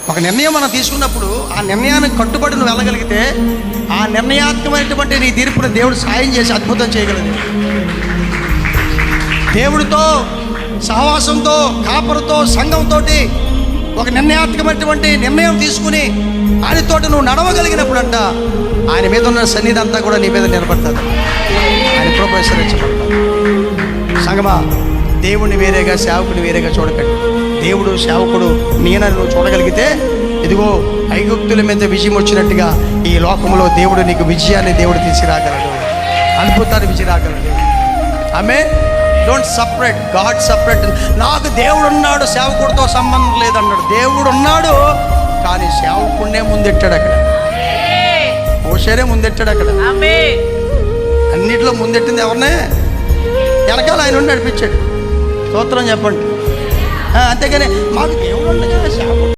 ఒక నిర్ణయం మనం తీసుకున్నప్పుడు ఆ నిర్ణయానికి కట్టుబడి నువ్వు వెళ్ళగలిగితే ఆ నిర్ణయాత్మకమైనటువంటి నీ తీర్పును దేవుడు సాయం చేసి అద్భుతం చేయగలదు. దేవుడితో సహవాసంతో, కాపరితో, సంఘంతో ఒక నిర్ణయాత్మకమైనటువంటి నిర్ణయం తీసుకుని ఆయనతోటి నువ్వు నడవగలిగినప్పుడు అంట ఆయన మీద ఉన్న సన్నిధి అంతా కూడా నీ మీద నిలబడుతుంది. ఆయన ప్రోత్సహించబడతాడు. సంగమా, దేవుడిని వేరేగా, సేవకుని వేరేగా చూడకండి. దేవుడు సేవకుడు నేనని నువ్వు చూడగలిగితే ఇదిగో ఐగుప్తుల మీద విజయం వచ్చినట్టుగా ఈ లోకంలో దేవుడు నీకు విజయాన్ని దేవుడు తీసుకురాగలడు, అద్భుతాన్ని విజయరాగలడు. ఆమె డోంట్ సపరేట్, గాడ్ సపరేట్. నాకు దేవుడు ఉన్నాడు, సేవకుడితో సంబంధం లేదన్నాడు. దేవుడు ఉన్నాడు కానీ సేవకుడినే ముందెట్టాడు. అక్కడ మోషేనే ముందెట్టాడు. అక్కడ అన్నిట్లో ముందెట్టింది ఎవరినే? వెనకాల ఆయన ఉండి నడిపించాడు. స్తోత్రం చెప్పండి. అంతేగాని మాకు దేవుడు ఉండగా సేవకుడు